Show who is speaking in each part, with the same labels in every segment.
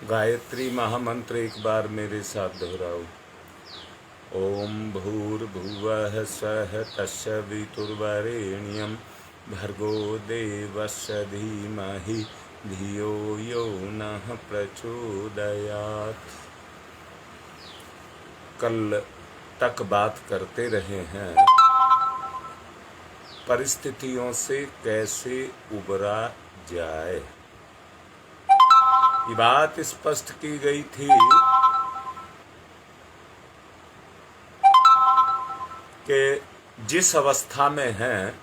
Speaker 1: गायत्री महामंत्र एक बार मेरे साथ दोहराओ। ओम भूर्भुवः स्वः तस्सवितुर्वरेण्यं भर्गो देवस्य धीमहि धियो यो नः प्रचोदयात्। कल तक बात करते रहे हैं परिस्थितियों से कैसे उबरा जाए। ये बात स्पष्ट की गई थी कि जिस अवस्था में हैं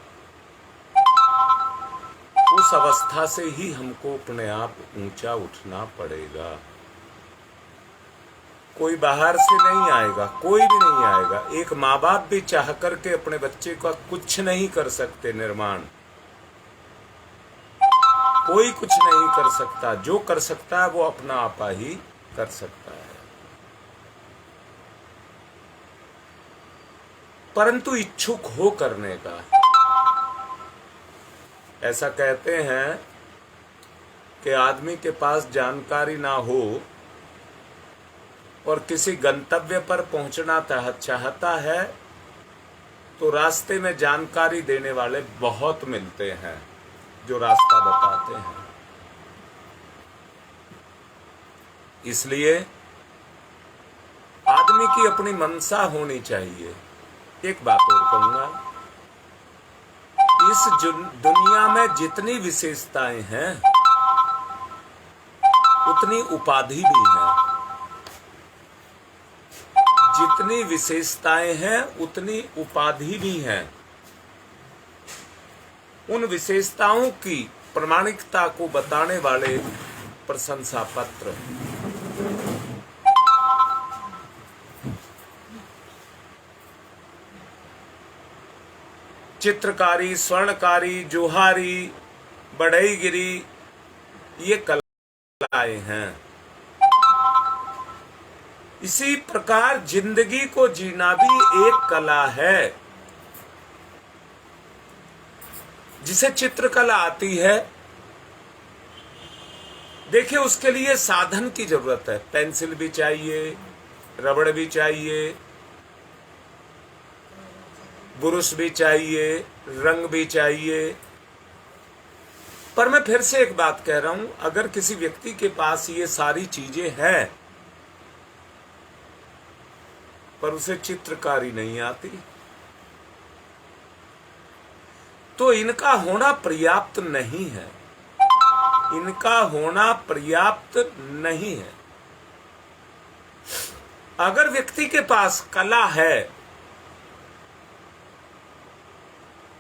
Speaker 1: उस अवस्था से ही हमको अपने आप ऊंचा उठना पड़ेगा। कोई बाहर से नहीं आएगा, कोई भी नहीं आएगा। एक माँ बाप भी चाह करके अपने बच्चे का कुछ नहीं कर सकते निर्माण, कोई कुछ नहीं कर सकता। जो कर सकता है वो अपना आपा ही कर सकता है। परंतु इच्छुक हो करने का। ऐसा कहते हैं कि आदमी के पास जानकारी ना हो और किसी गंतव्य पर पहुंचना चाहता है तो रास्ते में जानकारी देने वाले बहुत मिलते हैं जो रास्ता बताते हैं। इसलिए आदमी की अपनी मनसा होनी चाहिए। एक बात और कहूंगा, इस दुनिया में जितनी विशेषताएं हैं उतनी उपाधि भी है। जितनी विशेषताएं हैं उतनी उपाधि भी हैं। उन विशेषताओं की प्रामाणिकता को बताने वाले प्रशंसा पत्र। चित्रकारी, स्वर्णकारी, जोहारी, बढ़ईगिरी, ये कलाएं हैं। इसी प्रकार जिंदगी को जीना भी एक कला है। जिसे चित्रकला आती है, देखिए उसके लिए साधन की जरूरत है। पेंसिल भी चाहिए, रबड़ भी चाहिए, बुरुश भी चाहिए, रंग भी चाहिए। पर मैं फिर से एक बात कह रहा हूं, अगर किसी व्यक्ति के पास ये सारी चीजें हैं पर उसे चित्रकारी नहीं आती तो इनका होना पर्याप्त नहीं है। इनका होना पर्याप्त नहीं है। अगर व्यक्ति के पास कला है,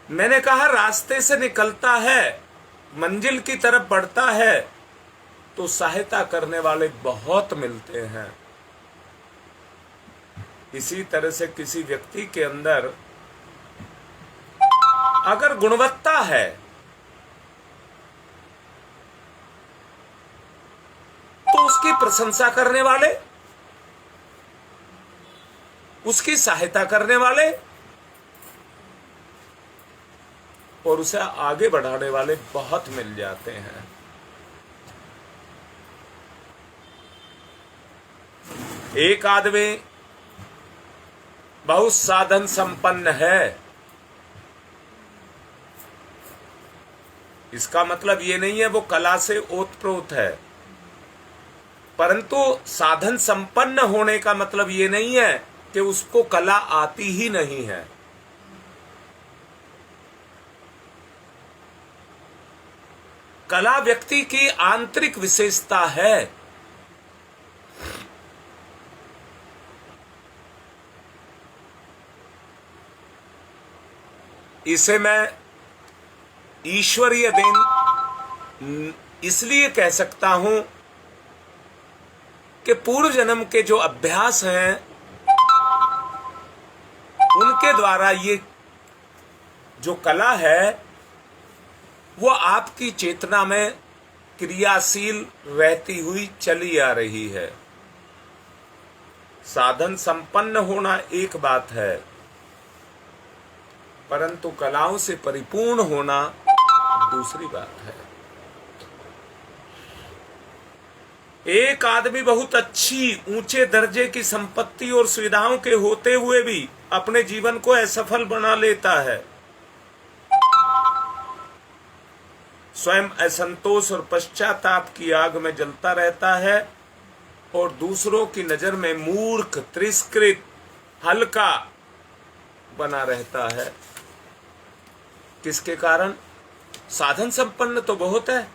Speaker 1: मैंने कहा रास्ते से निकलता है, मंजिल की तरफ बढ़ता है, तो सहायता करने वाले बहुत मिलते हैं। इसी तरह से किसी व्यक्ति के अंदर अगर गुणवत्ता है तो उसकी प्रशंसा करने वाले, उसकी सहायता करने वाले और उसे आगे बढ़ाने वाले बहुत मिल जाते हैं। एक आदमी बहुत साधन संपन्न है, इसका मतलब ये नहीं है वो कला से ओतप्रोत है। परंतु साधन संपन्न होने का मतलब ये नहीं है कि उसको कला आती ही नहीं है। कला व्यक्ति की आंतरिक विशेषता है। इसे मैं ईश्वरीय देन इसलिए कह सकता हूं कि पूर्व जन्म के जो अभ्यास हैं उनके द्वारा ये जो कला है वो आपकी चेतना में क्रियाशील रहती हुई चली आ रही है। साधन संपन्न होना एक बात है, परंतु कलाओं से परिपूर्ण होना दूसरी बात है। एक आदमी बहुत अच्छी ऊंचे दर्जे की संपत्ति और सुविधाओं के होते हुए भी अपने जीवन को असफल बना लेता है, स्वयं असंतोष और पश्चाताप की आग में जलता रहता है और दूसरों की नजर में मूर्ख, तिरस्कृत, हल्का बना रहता है। किसके कारण? साधन संपन्न तो बहुत है,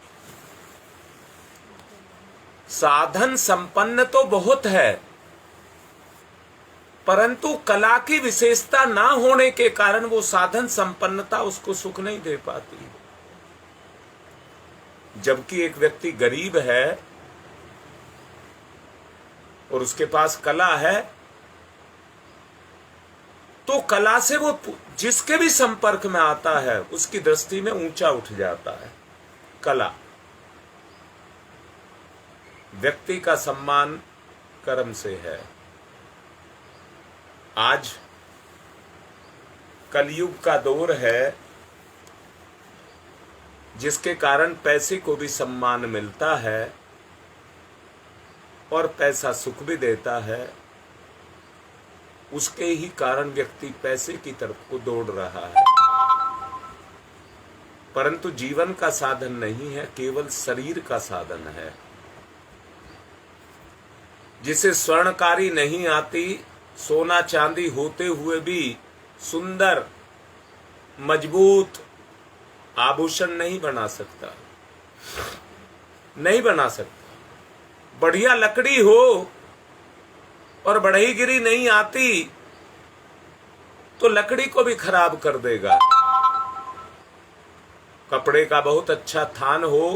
Speaker 1: साधन संपन्न तो बहुत है, परंतु कला की विशेषता ना होने के कारण वो साधन संपन्नता उसको सुख नहीं दे पाती। जबकि एक व्यक्ति गरीब है और उसके पास कला है, तो कला से वो जिसके भी संपर्क में आता है उसकी दृष्टि में ऊंचा उठ जाता है। कला, व्यक्ति का सम्मान कर्म से है। आज कलयुग का दौर है जिसके कारण पैसे को भी सम्मान मिलता है और पैसा सुख भी देता है। उसके ही कारण व्यक्ति पैसे की तरफ को दौड़ रहा है, परंतु जीवन का साधन नहीं है, केवल शरीर का साधन है। जिसे स्वर्णकारी नहीं आती, सोना चांदी होते हुए भी सुंदर मजबूत आभूषण नहीं बना सकता, नहीं बना सकता। बढ़िया लकड़ी हो और बढ़ईगिरी नहीं आती तो लकड़ी को भी खराब कर देगा। कपड़े का बहुत अच्छा थान हो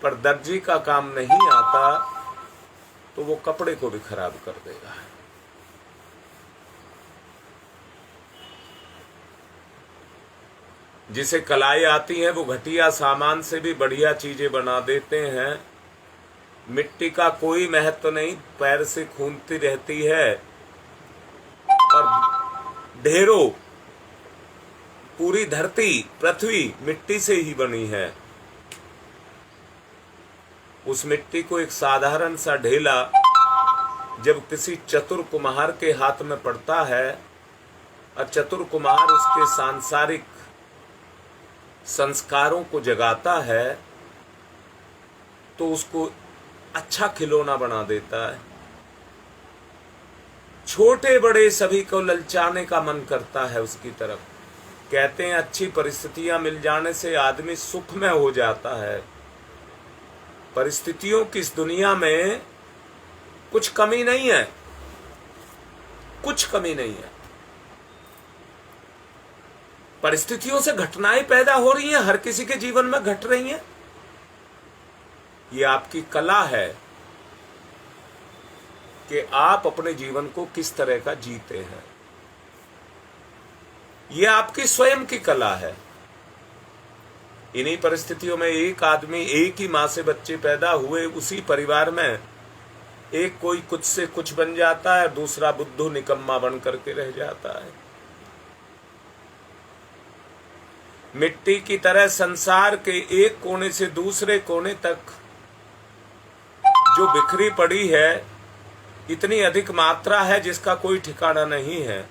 Speaker 1: पर दर्जी का काम नहीं आता तो वो कपड़े को भी खराब कर देगा। जिसे कलाएं आती हैं वो घटिया सामान से भी बढ़िया चीजें बना देते हैं। मिट्टी का कोई महत्व नहीं, पैर से खूंदती रहती है और ढेरों पूरी धरती पृथ्वी मिट्टी से ही बनी है। उस मिट्टी को एक साधारण सा ढेला जब किसी चतुर कुम्हार के हाथ में पड़ता है और चतुर कुम्हार उसके सांसारिक संस्कारों को जगाता है तो उसको अच्छा खिलौना बना देता है। छोटे बड़े सभी को ललचाने का मन करता है उसकी तरफ। कहते हैं अच्छी परिस्थितियां मिल जाने से आदमी सुख में हो जाता है। परिस्थितियों की इस दुनिया में कुछ कमी नहीं है, कुछ कमी नहीं है। परिस्थितियों से घटनाएं पैदा हो रही हैं, हर किसी के जीवन में घट रही हैं। ये आपकी कला है कि आप अपने जीवन को किस तरह का जीते हैं। ये आपकी स्वयं की कला है। इन्हीं परिस्थितियों में एक आदमी, एक ही मां से बच्चे पैदा हुए, उसी परिवार में एक कोई कुछ से कुछ बन जाता है, दूसरा बुद्धू निकम्मा बन करके रह जाता है। मिट्टी की तरह संसार के एक कोने से दूसरे कोने तक जो बिखरी पड़ी है, इतनी अधिक मात्रा है जिसका कोई ठिकाना नहीं है।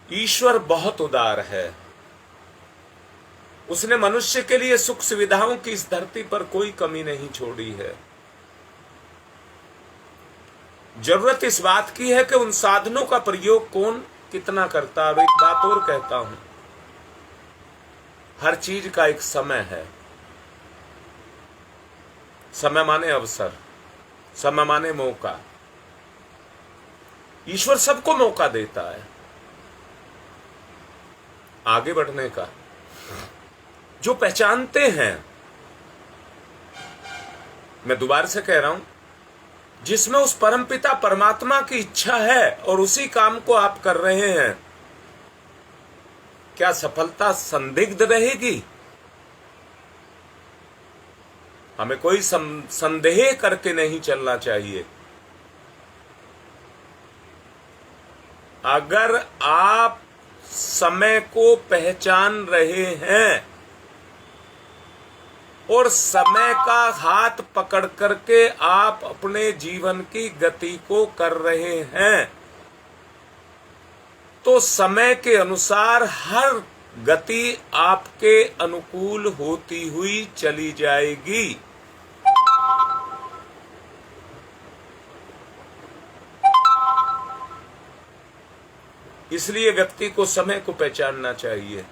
Speaker 1: ईश्वर बहुत उदार है। उसने मनुष्य के लिए सुख सुविधाओं की इस धरती पर कोई कमी नहीं छोड़ी है। जरूरत इस बात की है कि उन साधनों का प्रयोग कौन कितना करता है। एक बात और कहता हूं, हर चीज का एक समय है। समय माने अवसर, समय माने मौका। ईश्वर सबको मौका देता है आगे बढ़ने का। जो पहचानते हैं, मैं दोबारा से कह रहा हूं, जिसमें उस परमपिता परमात्मा की इच्छा है और उसी काम को आप कर रहे हैं, क्या सफलता संदिग्ध रहेगी? हमें कोई संदेह करके नहीं चलना चाहिए। अगर आप समय को पहचान रहे हैं और समय का हाथ पकड़ करके आप अपने जीवन की गति को कर रहे हैं, तो समय के अनुसार हर गति आपके अनुकूल होती हुई चली जाएगी। इसलिए व्यक्ति को समय को पहचानना चाहिए।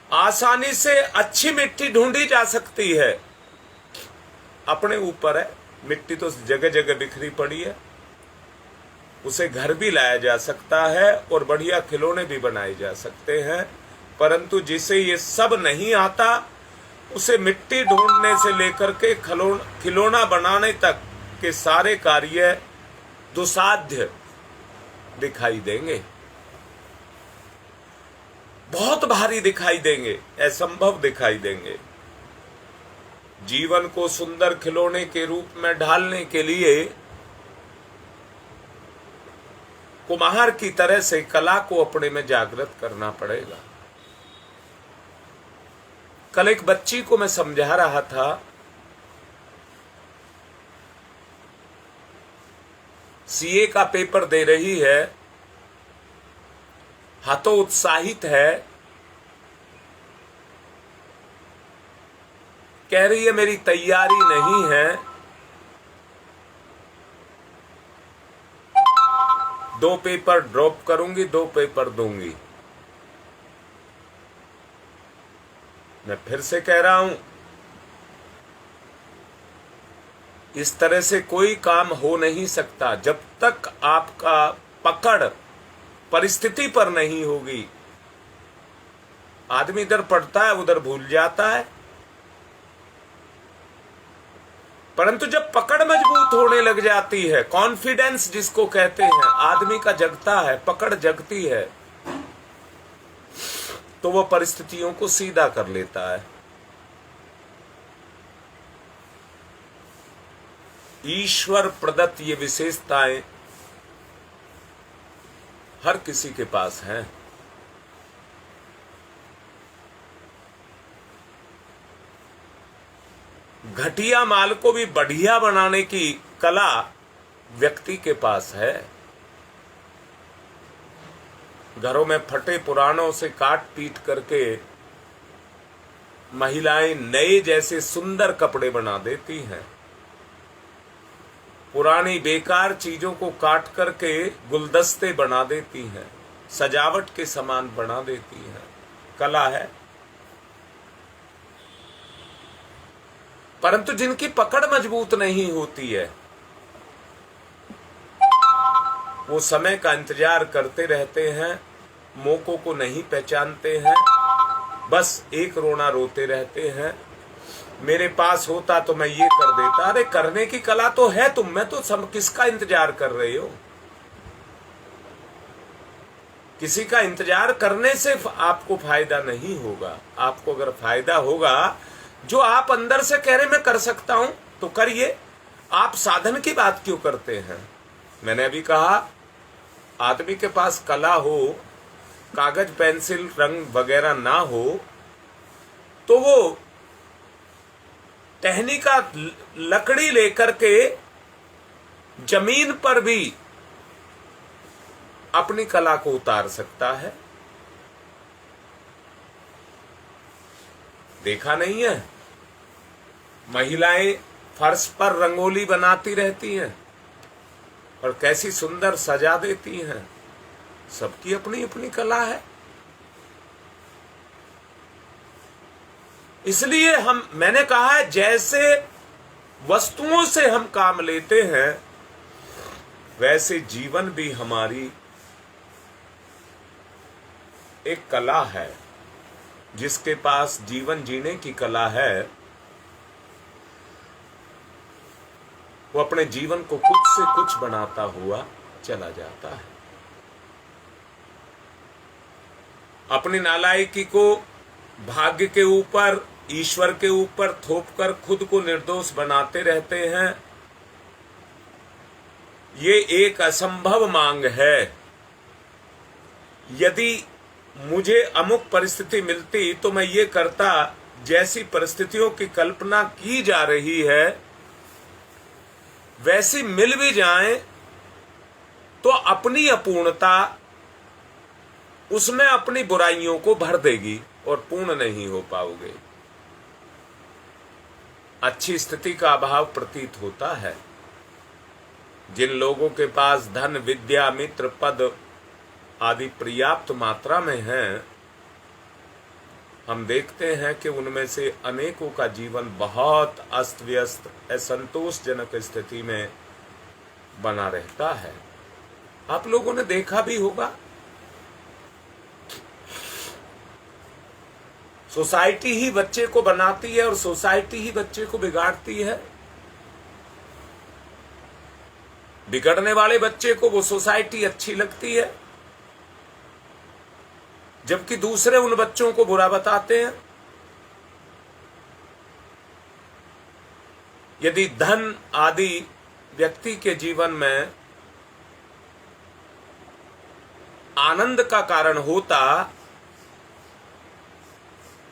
Speaker 1: आसानी से अच्छी मिट्टी ढूंढी जा सकती है, अपने ऊपर है। मिट्टी तो जगह जगह बिखरी पड़ी है, उसे घर भी लाया जा सकता है और बढ़िया खिलौने भी बनाए जा सकते हैं। परंतु जिसे ये सब नहीं आता, उसे मिट्टी ढूंढने से लेकर के खिलौना बनाने तक के सारे कार्य दुसाध्य दिखाई देंगे, बहुत भारी दिखाई देंगे, असंभव दिखाई देंगे। जीवन को सुंदर खिलौने के रूप में ढालने के लिए कुम्हार की तरह से कला को अपने में जागृत करना पड़ेगा। कल एक बच्ची को मैं समझा रहा था, सीए का पेपर दे रही है, हाथों उत्साहित है, कह रही है मेरी तैयारी नहीं है, 2 पेपर ड्रॉप करूंगी, 2 पेपर दूंगी। मैं फिर से कह रहा हूं, इस तरह से कोई काम हो नहीं सकता जब तक आपका पकड़ परिस्थिति पर नहीं होगी। आदमी इधर पढ़ता है, उधर भूल जाता है, परंतु जब पकड़ मजबूत होने लग जाती है, कॉन्फिडेंस जिसको कहते हैं, आदमी का जगता है, पकड़ जगती है, तो वह परिस्थितियों को सीधा कर लेता है। ईश्वर प्रदत्त ये विशेषताएं हर किसी के पास हैं। घटिया माल को भी बढ़िया बनाने की कला व्यक्ति के पास है। घरों में फटे पुरानों से काट पीट करके महिलाएं नए जैसे सुंदर कपड़े बना देती हैं। पुरानी बेकार चीजों को काट करके गुलदस्ते बना देती हैं, सजावट के सामान बना देती हैं। कला है। परंतु जिनकी पकड़ मजबूत नहीं होती है, वो समय का इंतजार करते रहते हैं, मौकों को नहीं पहचानते हैं, बस एक रोना रोते रहते हैं, मेरे पास होता तो मैं ये कर देता। अरे करने की कला तो है तुम में, तो सब किसका इंतजार कर रहे हो? किसी का इंतजार करने से आपको फायदा नहीं होगा। आपको अगर फायदा होगा, जो आप अंदर से कह रहे मैं कर सकता हूं, तो करिए। आप साधन की बात क्यों करते हैं? मैंने अभी कहा, आदमी के पास कला हो, कागज पेंसिल रंग वगैरह ना हो, तो वो टहनी का लकड़ी लेकर के जमीन पर भी अपनी कला को उतार सकता है। देखा नहीं है? महिलाएं फर्श पर रंगोली बनाती रहती हैं और कैसी सुंदर सजा देती हैं। सबकी अपनी अपनी कला है। इसलिए मैंने कहा है, जैसे वस्तुओं से हम काम लेते हैं, वैसे जीवन भी हमारी एक कला है। जिसके पास जीवन जीने की कला है, वो अपने जीवन को कुछ से कुछ बनाता हुआ चला जाता है। अपनी नालायकी को भाग्य के ऊपर, ईश्वर के ऊपर थोपकर खुद को निर्दोष बनाते रहते हैं। ये एक असंभव मांग है। यदि मुझे अमुक परिस्थिति मिलती तो मैं ये करता, जैसी परिस्थितियों की कल्पना की जा रही है वैसी मिल भी जाए तो अपनी अपूर्णता उसमें अपनी बुराइयों को भर देगी और पूर्ण नहीं हो पाओगे। अच्छी स्थिति का अभाव प्रतीत होता है। जिन लोगों के पास धन, विद्या, मित्र, पद आदि पर्याप्त मात्रा में हैं, हम देखते हैं कि उनमें से अनेकों का जीवन बहुत अस्त व्यस्त, असंतोषजनक स्थिति में बना रहता है। आप लोगों ने देखा भी होगा, सोसाइटी ही बच्चे को बनाती है और सोसाइटी ही बच्चे को बिगाड़ती है। बिगड़ने वाले बच्चे को वो सोसाइटी अच्छी लगती है, जबकि दूसरे उन बच्चों को बुरा बताते हैं। यदि धन आदि व्यक्ति के जीवन में आनंद का कारण होता,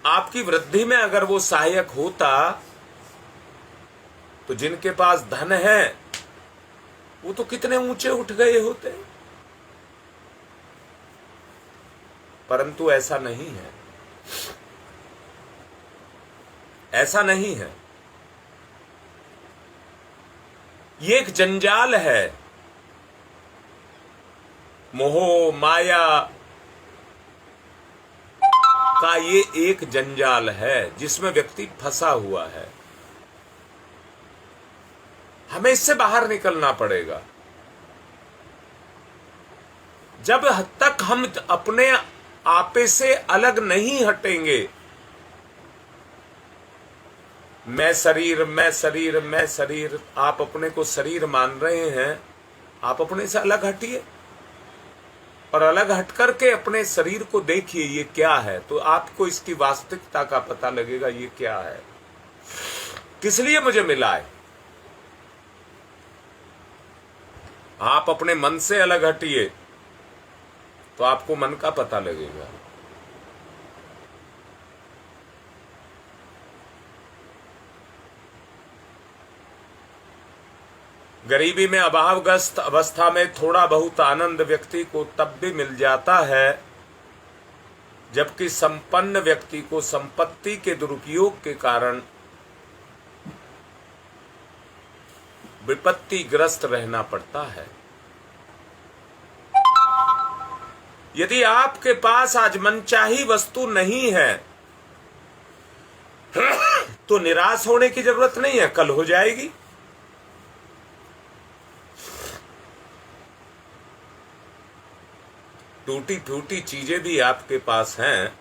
Speaker 1: आपकी वृद्धि में अगर वो सहायक होता, तो जिनके पास धन है वो तो कितने ऊंचे उठ गए होते। परंतु ऐसा नहीं है, ऐसा नहीं है। ये एक जंजाल है, मोह माया का ये एक जंजाल है जिसमें व्यक्ति फंसा हुआ है। हमें इससे बाहर निकलना पड़ेगा। जब तक हम अपने आपे से अलग नहीं हटेंगे, मैं शरीर, मैं शरीर, मैं शरीर, आप अपने को शरीर मान रहे हैं, आप अपने से अलग हटिए और अलग हट करके अपने शरीर को देखिए ये क्या है, तो आपको इसकी वास्तविकता का पता लगेगा ये क्या है, किस लिए मुझे मिला है। आप अपने मन से अलग हटिए तो आपको मन का पता लगेगा। गरीबी में अभावग्रस्त अवस्था में थोड़ा बहुत आनंद व्यक्ति को तब भी मिल जाता है जबकि संपन्न व्यक्ति को संपत्ति के दुरुपयोग के कारण विपत्तिग्रस्त रहना पड़ता है। यदि आपके पास आज मनचाही वस्तु नहीं है तो निराश होने की जरूरत नहीं है, कल हो जाएगी। टूटी फूटी चीजें भी आपके पास हैं,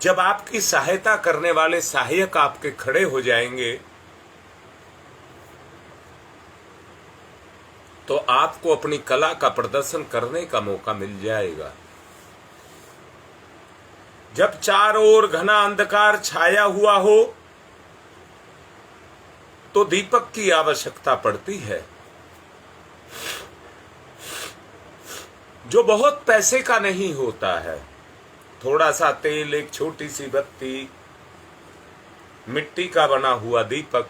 Speaker 1: जब आपकी सहायता करने वाले सहायक आपके खड़े हो जाएंगे तो आपको अपनी कला का प्रदर्शन करने का मौका मिल जाएगा। जब चारों ओर घना अंधकार छाया हुआ हो तो दीपक की आवश्यकता पड़ती है, जो बहुत पैसे का नहीं होता है। थोड़ा सा तेल, एक छोटी सी बत्ती, मिट्टी का बना हुआ दीपक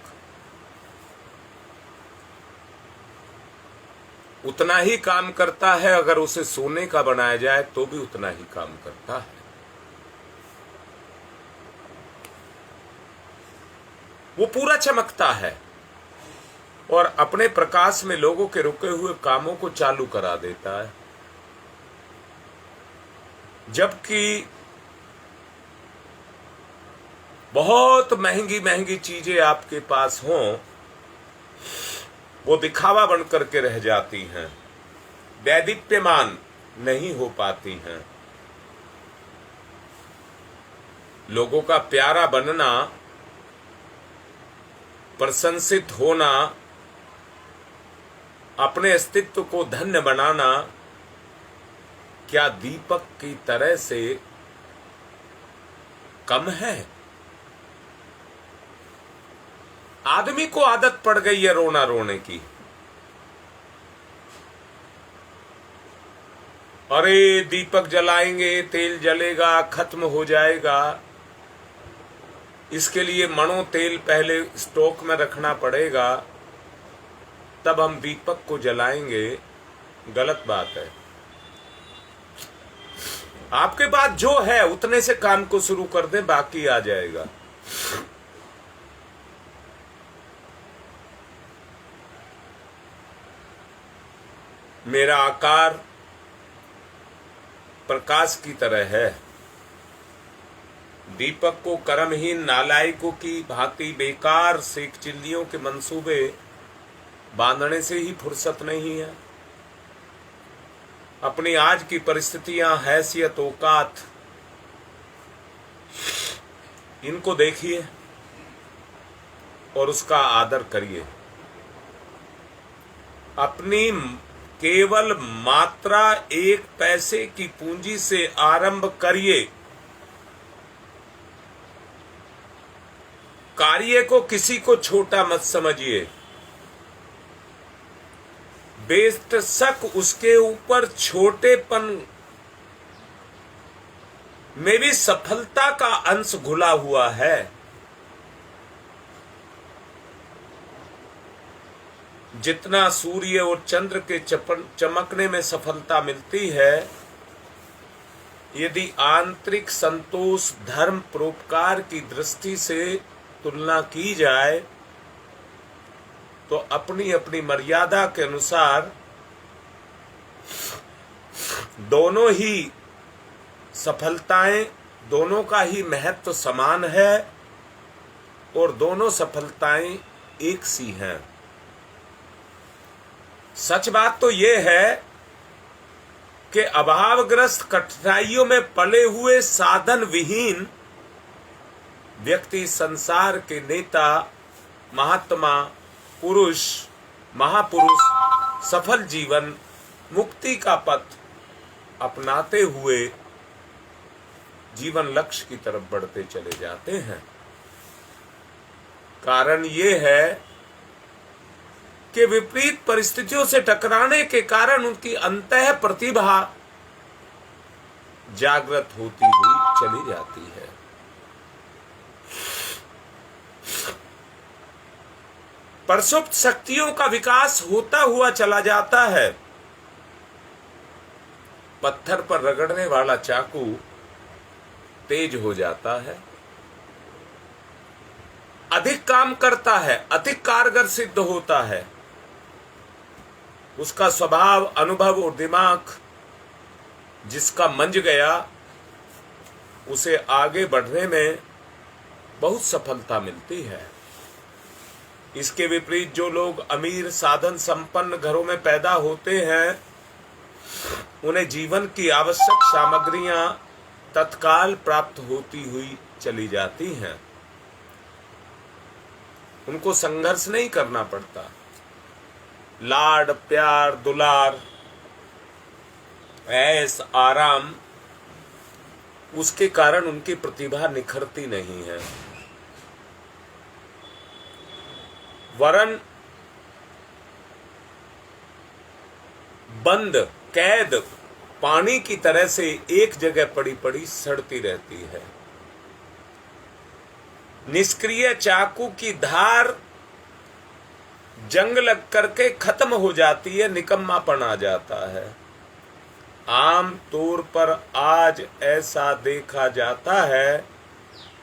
Speaker 1: उतना ही काम करता है, अगर उसे सोने का बनाया जाए तो भी उतना ही काम करता है। वो पूरा चमकता है और अपने प्रकाश में लोगों के रुके हुए कामों को चालू करा देता है। जबकि बहुत महंगी महंगी चीजें आपके पास हों, वो दिखावा बन करके रह जाती हैं, दैदीप्यमान नहीं हो पाती हैं। लोगों का प्यारा बनना, प्रशंसित होना, अपने अस्तित्व को धन्य बनाना क्या दीपक की तरह से कम है? आदमी को आदत पड़ गई है रोना रोने की। अरे दीपक जलाएंगे, तेल जलेगा, खत्म हो जाएगा, इसके लिए मणों तेल पहले स्टॉक में रखना पड़ेगा, तब हम दीपक को जलाएंगे, गलत बात है। आपके पास जो है उतने से काम को शुरू कर दें, बाकी आ जाएगा। मेरा आकार प्रकाश की तरह है। दीपक को कर्महीन नालायकों की भांति बेकार सेक चिल्लियों के मंसूबे बांधने से ही फुर्सत नहीं है। अपनी आज की परिस्थितियां, हैसियत, औकात, इनको देखिए और उसका आदर करिए। अपनी केवल मात्रा 1 पैसे की पूंजी से आरंभ करिए। कार्य को किसी को छोटा मत समझिए, बेशक उसके ऊपर छोटेपन में भी सफलता का अंश घुला हुआ है। जितना सूर्य और चंद्र के चमकने में सफलता मिलती है, यदि आंतरिक संतोष, धर्म, परोपकार की दृष्टि से तुलना की जाए तो अपनी अपनी मर्यादा के अनुसार दोनों ही सफलताएं, दोनों का ही महत्व समान है और दोनों सफलताएं एक सी हैं। सच बात तो यह है कि अभावग्रस्त, कठिनाइयों में पले हुए, साधन विहीन व्यक्ति संसार के नेता, महात्मा, पुरुष, महापुरुष सफल जीवन, मुक्ति का पथ अपनाते हुए जीवन लक्ष्य की तरफ बढ़ते चले जाते हैं। कारण ये है कि विपरीत परिस्थितियों से टकराने के कारण उनकी अंतः प्रतिभा जागृत होती हुई चली जाती है। प्रसुप्त शक्तियों का विकास होता हुआ चला जाता है। पत्थर पर रगड़ने वाला चाकू तेज हो जाता है, अधिक काम करता है, अधिक कारगर सिद्ध होता है। उसका स्वभाव, अनुभव और दिमाग जिसका मंझ गया, उसे आगे बढ़ने में बहुत सफलता मिलती है। इसके विपरीत जो लोग अमीर, साधन संपन्न घरों में पैदा होते हैं, उन्हें जीवन की आवश्यक सामग्रियां तत्काल प्राप्त होती हुई चली जाती हैं। उनको संघर्ष नहीं करना पड़ता। लाड, प्यार, दुलार, ऐश, आराम, उसके कारण उनकी प्रतिभा निखरती नहीं है। वरन बंद, कैद पानी की तरह से एक जगह पड़ी पड़ी सड़ती रहती है। निष्क्रिय चाकू की धार जंग लग करके खत्म हो जाती है, निकम्मापन आ जाता है। आम तौर पर आज ऐसा देखा जाता है,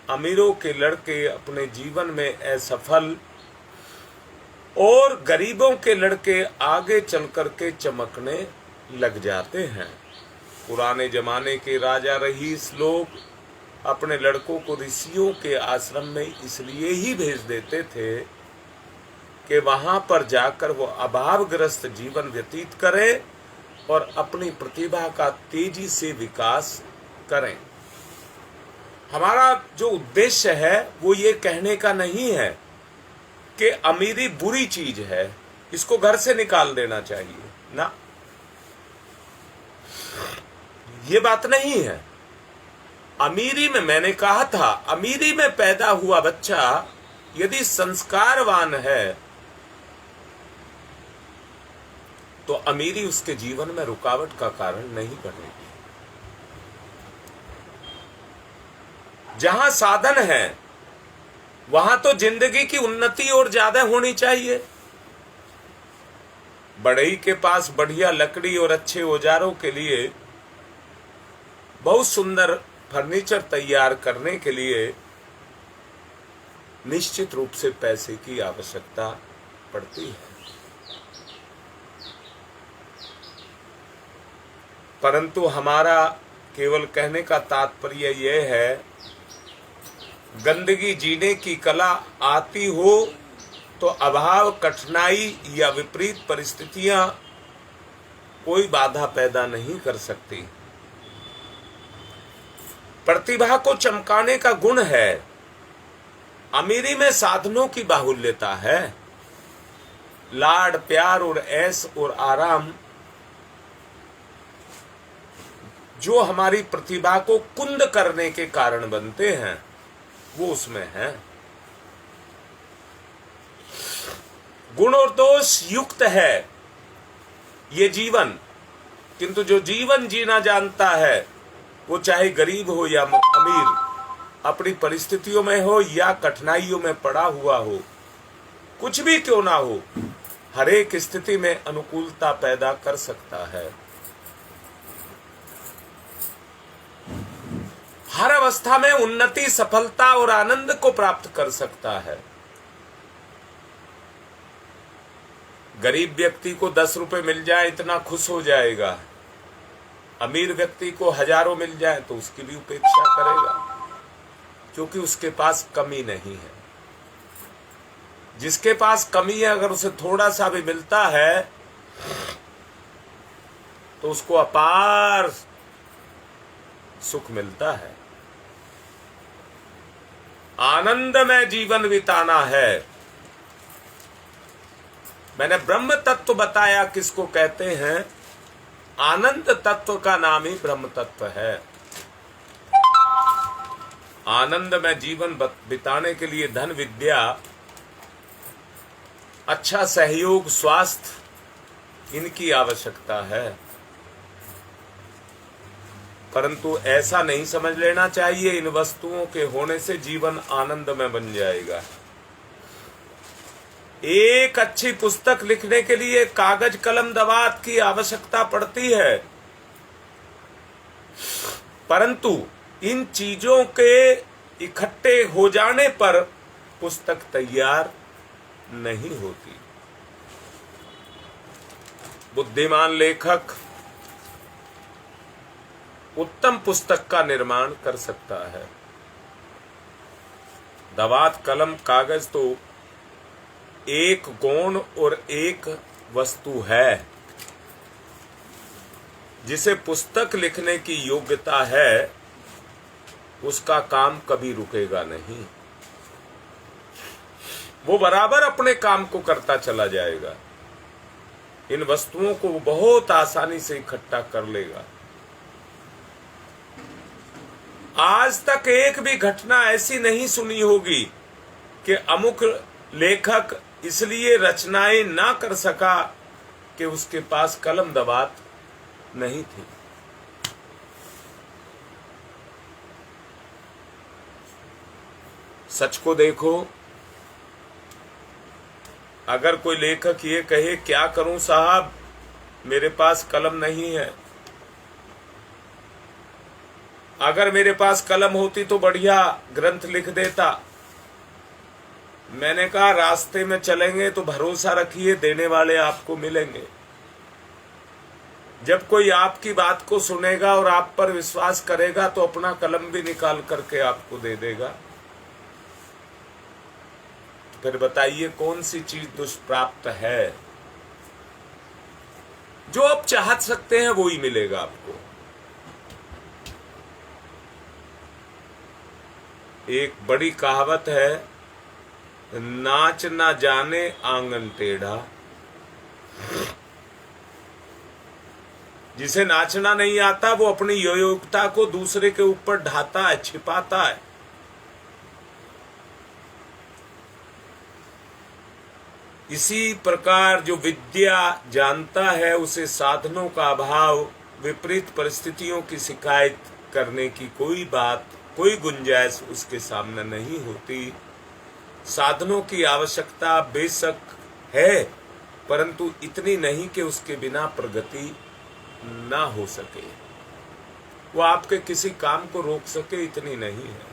Speaker 1: अमीरों के लड़के अपने जीवन में असफल और गरीबों के लड़के आगे चल करके चमकने लग जाते हैं। पुराने जमाने के राजा रईस लोग अपने लड़कों को ऋषियों के आश्रम में इसलिए ही भेज देते थे कि वहां पर जाकर वो अभावग्रस्त जीवन व्यतीत करें और अपनी प्रतिभा का तेजी से विकास करें। हमारा जो उद्देश्य है वो ये कहने का नहीं है कि अमीरी बुरी चीज है, इसको घर से निकाल देना चाहिए ना, ये बात नहीं है। अमीरी में, मैंने कहा था, अमीरी में पैदा हुआ बच्चा यदि संस्कारवान है तो अमीरी उसके जीवन में रुकावट का कारण नहीं बनेगी। जहां साधन है वहां तो जिंदगी की उन्नति और ज्यादा होनी चाहिए। बढ़ई के पास बढ़िया लकड़ी और अच्छे औजारों के लिए, बहुत सुंदर फर्नीचर तैयार करने के लिए निश्चित रूप से पैसे की आवश्यकता पड़ती है। परंतु हमारा केवल कहने का तात्पर्य यह है, गंदगी जीने की कला आती हो तो अभाव, कठिनाई या विपरीत परिस्थितियां कोई बाधा पैदा नहीं कर सकती। प्रतिभा को चमकाने का गुण है, अमीरी में साधनों की बाहुल्यता है। लाड प्यार और ऐश और आराम जो हमारी प्रतिभा को कुंद करने के कारण बनते हैं, वो उसमें है। गुण और दोष युक्त है ये जीवन, किंतु जो जीवन जीना जानता है, वो चाहे गरीब हो या अमीर, अपनी परिस्थितियों में हो या कठिनाइयों में पड़ा हुआ हो, कुछ भी क्यों ना हो, हर एक स्थिति में अनुकूलता पैदा कर सकता है। हर अवस्था में उन्नति, सफलता और आनंद को प्राप्त कर सकता है। गरीब व्यक्ति को 10 रुपए मिल जाए इतना खुश हो जाएगा, अमीर व्यक्ति को हजारों मिल जाए तो उसकी भी उपेक्षा करेगा, क्योंकि उसके पास कमी नहीं है। जिसके पास कमी है, अगर उसे थोड़ा सा भी मिलता है तो उसको अपार सुख मिलता है। आनंद में जीवन बिताना है। मैंने ब्रह्म तत्व बताया किसको कहते हैं। आनंद तत्व का नाम ही ब्रह्म तत्व है। आनंद में जीवन बिताने के लिए धन, विद्या, अच्छा सहयोग, स्वास्थ्य, इनकी आवश्यकता है। परंतु ऐसा नहीं समझ लेना चाहिए इन वस्तुओं के होने से जीवन आनंद में बन जाएगा। एक अच्छी पुस्तक लिखने के लिए कागज, कलम, दवात की आवश्यकता पड़ती है, परंतु इन चीजों के इकट्ठे हो जाने पर पुस्तक तैयार नहीं होती। बुद्धिमान लेखक उत्तम पुस्तक का निर्माण कर सकता है। दवात, कलम, कागज तो एक गौण और एक वस्तु है। जिसे पुस्तक लिखने की योग्यता है, उसका काम कभी रुकेगा नहीं। वो बराबर अपने काम को करता चला जाएगा। इन वस्तुओं को वो बहुत आसानी से इकट्ठा कर लेगा। आज तक एक भी घटना ऐसी नहीं सुनी होगी कि अमुक लेखक इसलिए रचनाएं ना कर सका कि उसके पास कलम, दवात नहीं थी। सच को देखो, अगर कोई लेखक ये कहे क्या करूं साहब, मेरे पास कलम नहीं है, अगर मेरे पास कलम होती तो बढ़िया ग्रंथ लिख देता। मैंने कहा रास्ते में चलेंगे तो भरोसा रखिए देने वाले आपको मिलेंगे। जब कोई आपकी बात को सुनेगा और आप पर विश्वास करेगा तो अपना कलम भी निकाल करके आपको दे देगा। फिर बताइए कौन सी चीज दुष्प्राप्त है। जो आप चाह सकते हैं वो ही मिलेगा आपको। एक बड़ी कहावत है, नाच ना जाने आंगन टेढ़ा। जिसे नाचना नहीं आता वो अपनी योग्यता को दूसरे के ऊपर ढाता है, छिपाता है। इसी प्रकार जो विद्या जानता है उसे साधनों का अभाव, विपरीत परिस्थितियों की शिकायत करने की कोई बात, कोई गुंजाइश उसके सामने नहीं होती। साधनों की आवश्यकता बेशक है, परंतु इतनी नहीं कि उसके बिना प्रगति ना हो सके, वो आपके किसी काम को रोक सके, इतनी नहीं है।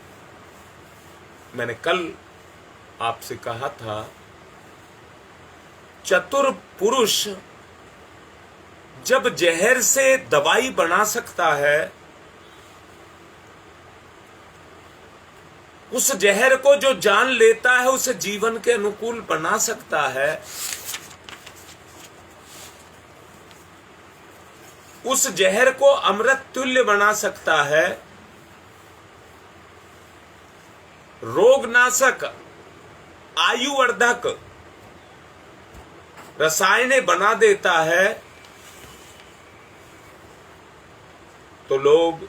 Speaker 1: मैंने कल आपसे कहा था, चतुर पुरुष जब जहर से दवाई बना सकता है, उस जहर को जो जान लेता है उसे जीवन के अनुकूल बना सकता है, उस जहर को अमृत तुल्य बना सकता है, रोगनाशक, आयुवर्धक रसायने बना देता है, तो लोग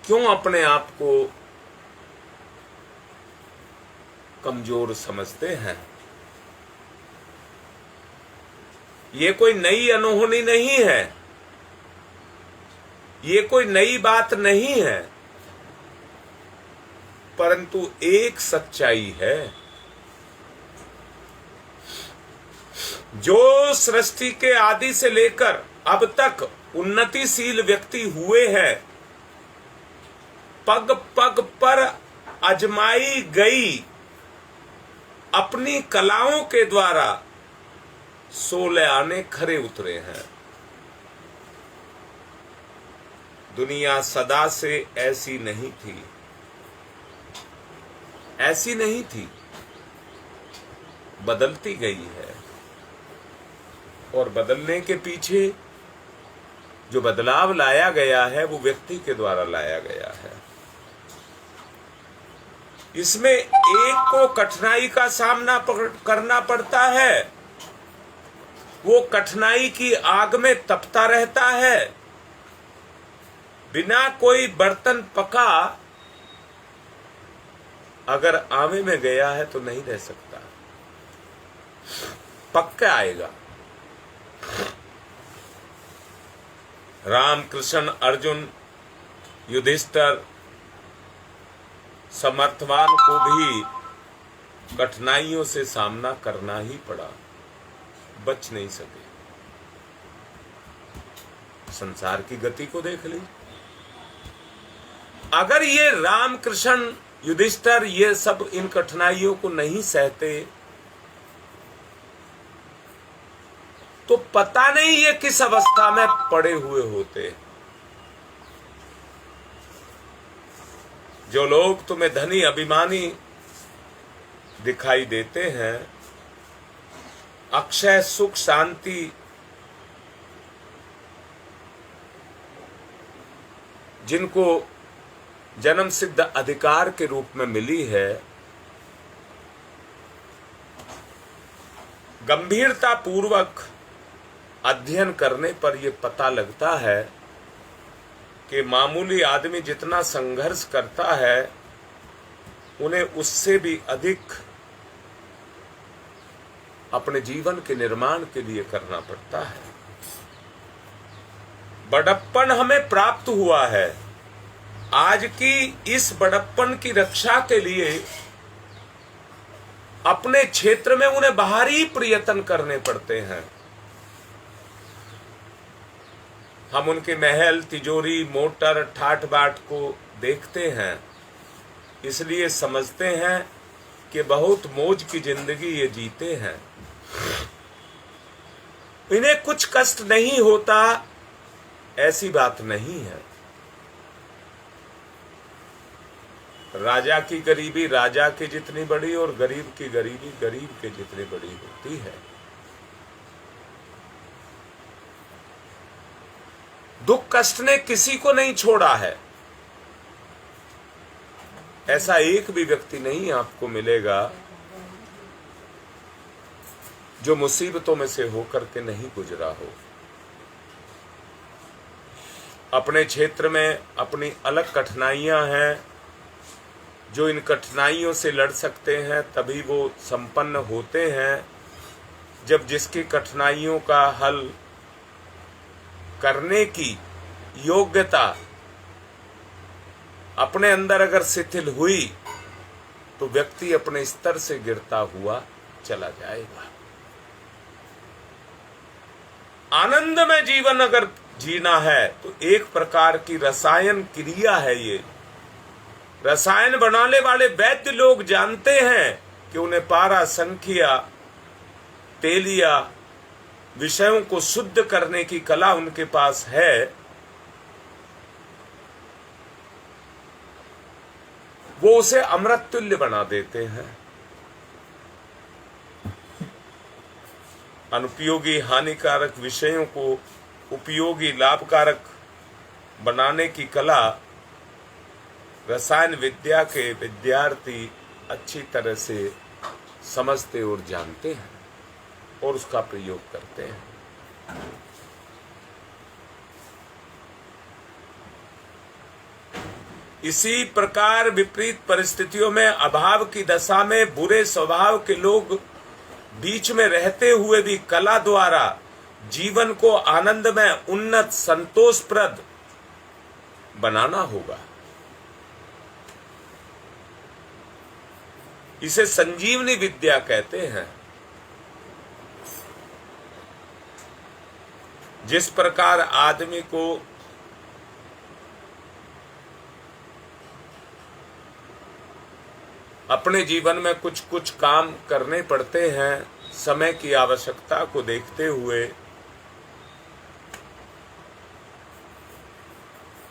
Speaker 1: क्यों अपने आप को कमजोर समझते हैं? ये कोई नई अनहोनी नहीं है, ये कोई नई बात नहीं है, परंतु एक सच्चाई है। जो सृष्टि के आदि से लेकर अब तक उन्नतिशील व्यक्ति हुए हैं, पग पग पर आजमाई गई अपनी कलाओं के द्वारा 16 आने खरे उतरे हैं। दुनिया सदा से ऐसी नहीं थी, ऐसी नहीं थी, बदलती गई है। और बदलने के पीछे जो बदलाव लाया गया है वो व्यक्ति के द्वारा लाया गया है। इसमें एक को कठिनाई का सामना करना पड़ता है, वो कठिनाई की आग में तपता रहता है। बिना कोई बर्तन पका अगर आवे में गया है तो नहीं रह सकता, पक्का आएगा। राम, कृष्ण, अर्जुन, युधिष्ठिर, समर्थवान को भी कठिनाइयों से सामना करना ही पड़ा, बच नहीं सके। संसार की गति को देख ली। अगर ये राम, कृष्ण, युधिष्ठिर ये सब इन कठिनाइयों को नहीं सहते तो पता नहीं ये किस अवस्था में पड़े हुए होते। जो लोग तुम्हें धनी अभिमानी दिखाई देते हैं, अक्षय सुख शांति जिनको जन्म सिद्ध अधिकार के रूप में मिली है, गंभीरता पूर्वक अध्ययन करने पर यह पता लगता है कि मामूली आदमी जितना संघर्ष करता है उन्हें उससे भी अधिक अपने जीवन के निर्माण के लिए करना पड़ता है। बड़प्पन हमें प्राप्त हुआ है, आज की इस बड़प्पन की रक्षा के लिए अपने क्षेत्र में उन्हें बाहरी प्रयत्न करने पड़ते हैं। हम उनके महल, तिजोरी, मोटर, ठाट बाट को देखते हैं, इसलिए समझते हैं कि बहुत मौज की जिंदगी ये जीते हैं, इन्हें कुछ कष्ट नहीं होता, ऐसी बात नहीं है। राजा की गरीबी राजा की जितनी बड़ी और गरीब की गरीबी गरीब के जितनी बड़ी होती है। दुख कष्ट ने किसी को नहीं छोड़ा है, ऐसा एक भी व्यक्ति नहीं आपको मिलेगा जो मुसीबतों में से होकर के नहीं गुजरा हो। अपने क्षेत्र में अपनी अलग कठिनाइयां हैं, जो इन कठिनाइयों से लड़ सकते हैं तभी वो संपन्न होते हैं। जब जिसकी कठिनाइयों का हल करने की योग्यता अपने अंदर अगर शिथिल हुई तो व्यक्ति अपने स्तर से गिरता हुआ चला जाएगा। आनंदमय जीवन अगर जीना है तो एक प्रकार की रसायन क्रिया है। ये रसायन बनाने वाले वैद्य लोग जानते हैं कि उन्हें पारा, संख्या, तेलिया विषयों को शुद्ध करने की कला उनके पास है। वो उसे अमृत तुल्य बना देते हैं। अनुपयोगी हानिकारक विषयों को उपयोगी लाभकारक बनाने की कला रसायन विद्या के विद्यार्थी अच्छी तरह से समझते और जानते हैं और उसका प्रयोग करते हैं। इसी प्रकार विपरीत परिस्थितियों में, अभाव की दशा में बुरे स्वभाव के लोग बीच में रहते हुए भी कला द्वारा जीवन को आनंदमय, उन्नत, संतोषप्रद बनाना होगा। इसे संजीवनी विद्या कहते हैं। जिस प्रकार आदमी को अपने जीवन में कुछ कुछ काम करने पड़ते हैं, समय की आवश्यकता को देखते हुए,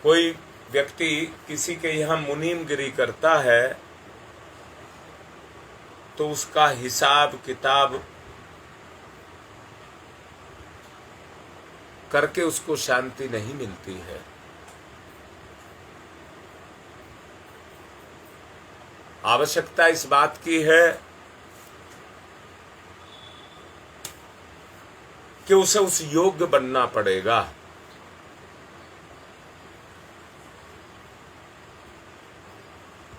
Speaker 1: कोई व्यक्ति किसी के यहाँ मुनीमगिरी करता है तो उसका हिसाब किताब करके उसको शांति नहीं मिलती है। आवश्यकता इस बात की है कि उसे उस योग्य बनना पड़ेगा।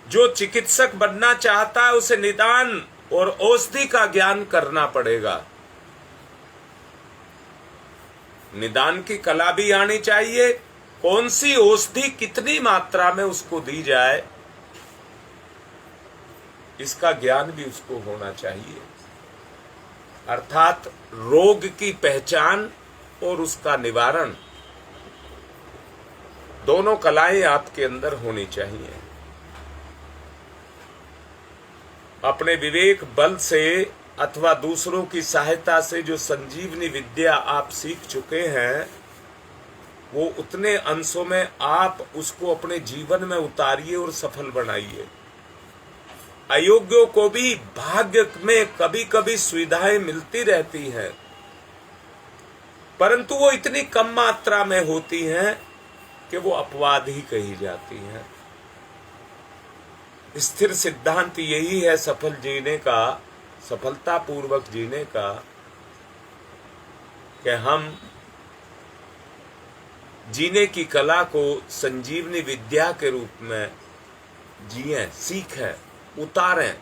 Speaker 1: जो चिकित्सक बनना चाहता है उसे निदान और औषधि का ज्ञान करना पड़ेगा। निदान की कला भी आनी चाहिए। कौन सी औषधि कितनी मात्रा में उसको दी जाए इसका ज्ञान भी उसको होना चाहिए। अर्थात रोग की पहचान और उसका निवारण, दोनों कलाएं आपके अंदर होनी चाहिए। अपने विवेक बल से अथवा दूसरों की सहायता से जो संजीवनी विद्या आप सीख चुके हैं, वो उतने अंशों में आप उसको अपने जीवन में उतारिए और सफल बनाइए। अयोग्यों को भी भाग्य में कभी कभी सुविधाएं मिलती रहती हैं, परंतु वो इतनी कम मात्रा में होती हैं कि वो अपवाद ही कही जाती हैं। स्थिर सिद्धांत यही है सफल जीने का, सफलतापूर्वक जीने का, कि हम जीने की कला को संजीवनी विद्या के रूप में जिएं, सीखें, उतारें।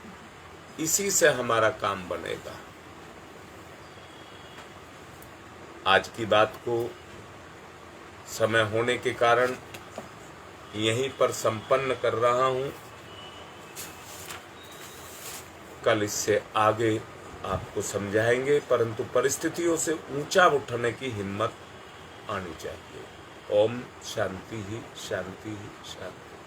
Speaker 1: इसी से हमारा काम बनेगा। आज की बात को समय होने के कारण यहीं पर संपन्न कर रहा हूं। कल इससे आगे आपको समझाएंगे, परंतु परिस्थितियों से ऊंचा उठने की हिम्मत आनी चाहिए। ओम शांति ही शांति ही शांति।